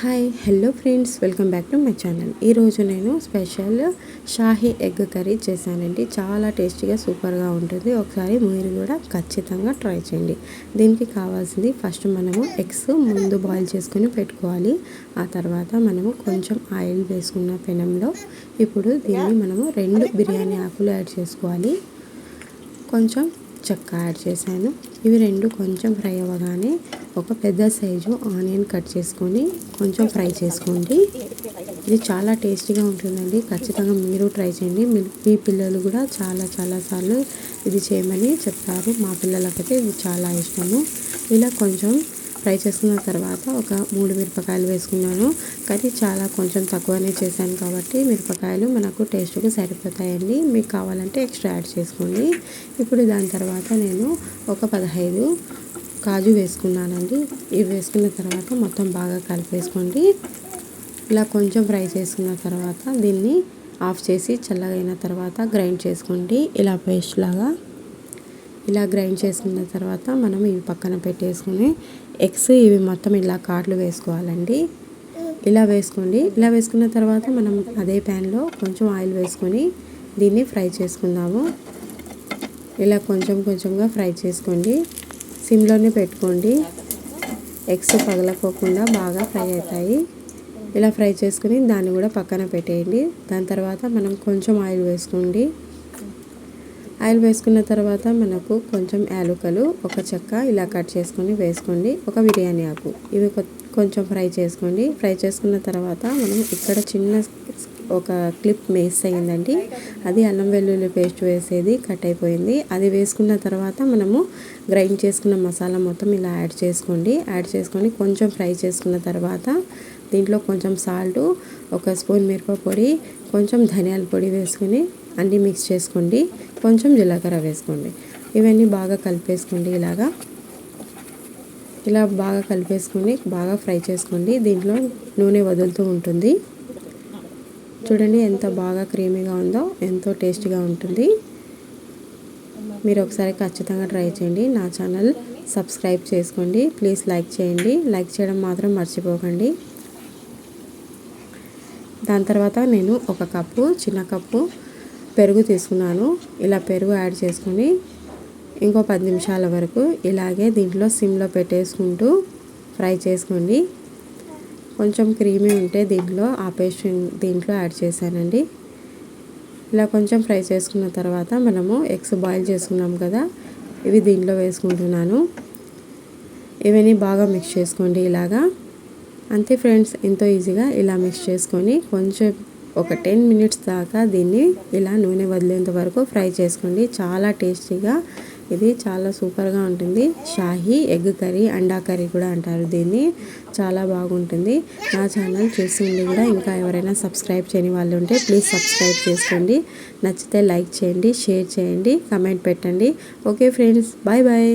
Hi hello friends, welcome back to my channel. ఈరోజు నేను special Shahi egg curry చేశానండి. చాలా టేస్టీగా సూపర్గా ఉంటుంది. ఒకసారి మీరు కూడా ఖచ్చితంగా ట్రై చేయండి. దీనికి కావాల్సింది ఫస్ట్ మనము ఎగ్స్ ముందు బాయిల్ చేసుకొని పెట్టుకోవాలి. ఆ తర్వాత మనము కొంచెం ఆయిల్ వేసుకున్న పెనంలో ఇప్పుడు దీన్ని మనము 2 బిర్యానీ ఆకులు యాడ్ చేసుకోవాలి. కొంచెం చెక్క యాడ్ చేశాను. ఇవి 2 కొంచెం ఫ్రై అవ్వగానే ఒక పెద్ద సైజు ఆనియన్ కట్ చేసుకొని కొంచెం ఫ్రై చేసుకోండి. ఇది చాలా టేస్టీగా ఉంటుందండి. ఖచ్చితంగా మీరు ట్రై చేయండి. మీ పిల్లలు కూడా చాలా సార్లు ఇది చేయమని చెప్తారు. మా పిల్లలకైతే ఇది చాలా ఇష్టము. ఇలా కొంచెం ఫ్రై చేసుకున్న తర్వాత ఒక 3 మిరపకాయలు వేసుకున్నాను. కర్రీ చాలా కొంచెం తక్కువనే చేశాను కాబట్టి మిరపకాయలు మనకు టేస్ట్కి సరిపోతాయండి. మీకు కావాలంటే ఎక్స్ట్రా యాడ్ చేసుకోండి. ఇప్పుడు దాని తర్వాత నేను ఒక 15 కాజు వేసుకున్నానండి. ఇవి వేసుకున్న తర్వాత మొత్తం బాగా కలిపేసుకోండి. ఇలా కొంచెం ఫ్రై చేసుకున్న తర్వాత దీన్ని ఆఫ్ చేసి చల్లగైన తర్వాత గ్రైండ్ చేసుకోండి. ఇలా పేస్ట్ లాగా ఇలా గ్రైండ్ చేసుకున్న తర్వాత మనం ఇవి పక్కన పెట్టేసుకుని ఎగ్స్ ఇవి మొత్తం ఇలా కాట్లు వేసుకోవాలండి. ఇలా వేసుకోండి. ఇలా వేసుకున్న తర్వాత మనం అదే ప్యాన్లో కొంచెం ఆయిల్ వేసుకొని దీన్ని ఫ్రై చేసుకుందాము. ఇలా కొంచెంగా ఫ్రై చేసుకోండి. సిమ్లోనే పెట్టుకోండి. ఎగ్స్ పగలకోకుండా బాగా ఫ్రై అవుతాయి. ఇలా ఫ్రై చేసుకుని దాన్ని కూడా పక్కన పెట్టేయండి. దాని తర్వాత మనం కొంచెం ఆయిల్ వేసుకోండి. ఆయిల్ వేసుకున్న తర్వాత మనకు కొంచెం యాలకులు, ఒక చెక్క ఇలా కట్ చేసుకొని వేసుకోండి. ఒక బిర్యానీ ఆకు ఇవి కొంచెం ఫ్రై చేసుకోండి. ఫ్రై చేసుకున్న తర్వాత మనం ఇక్కడ చిన్న ఒక క్లిప్ మిస్ అయ్యిందండి. అది అల్లం వెల్లుల్లి పేస్ట్ వేసేది కట్ అయిపోయింది. అది వేసుకున్న తర్వాత మనము గ్రైండ్ చేసుకున్న మసాలా మొత్తం ఇలా యాడ్ చేసుకోండి. యాడ్ చేసుకొని కొంచెం ఫ్రై చేసుకున్న తర్వాత దీంట్లో కొంచెం సాల్ట్, ఒక స్పూన్ మిరప పొడి, కొంచెం ధనియాల పొడి వేసుకొని అన్నీ మిక్స్ చేసుకోండి. కొంచెం జీలకర్ర వేసుకోండి. ఇవన్నీ బాగా కలిపేసుకోండి. ఇలా బాగా కలిపేసుకొని బాగా ఫ్రై చేసుకోండి. దీంట్లో నూనె వదులుతూ ఉంటుంది. చూడండి ఎంత బాగా క్రీమీగా ఉందో, ఎంతో టేస్టీగా ఉంటుంది. మీరు ఒకసారి ఖచ్చితంగా ట్రై చేయండి. నా ఛానల్ సబ్స్క్రైబ్ చేసుకోండి. ప్లీజ్ లైక్ చేయండి. లైక్ చేయడం మాత్రం మర్చిపోకండి. దాని తర్వాత నేను ఒక చిన్న కప్పు పెరుగు తీసుకున్నాను. ఇలా పెరుగు యాడ్ చేసుకొని ఇంకో 10 నిమిషాల వరకు ఇలాగే దీంట్లో సిమ్లో పెట్టేసుకుంటూ ఫ్రై చేసుకోండి. కొంచెం క్రీమీ ఉంటే దీంట్లో ఆ పేస్ట్ దీంట్లో యాడ్ చేశానండి. ఇలా కొంచెం ఫ్రై చేసుకున్న తర్వాత మనము ఎగ్స్ బాయిల్ చేసుకున్నాం కదా, ఇవి దీంట్లో వేసుకుంటున్నాను. ఇవన్నీ బాగా మిక్స్ చేసుకోండి. అంతే ఫ్రెండ్స్, ఎంతో ఈజీగా ఇలా మిక్స్ చేసుకొని కొంచెం ఒక 10 మినిట్స్ దాకా దీన్ని ఇలా నూనె వదిలేంత వరకు ఫ్రై చేసుకోండి. చాలా టేస్టీగా, ఇది చాలా సూపర్గా ఉంటుంది. షాహీ ఎగ్ కర్రీ, అండా కర్రీ కూడా అంటారు దీన్ని. చాలా బాగుంటుంది. నా ఛానల్ చూస్తుండి కూడా ఇంకా ఎవరైనా సబ్స్క్రైబ్ చేయని వాళ్ళు ఉంటే ప్లీజ్ సబ్స్క్రైబ్ చేసుకోండి. నచ్చితే లైక్ చేయండి, షేర్ చేయండి, కమెంట్ పెట్టండి. Okay friends, bye bye.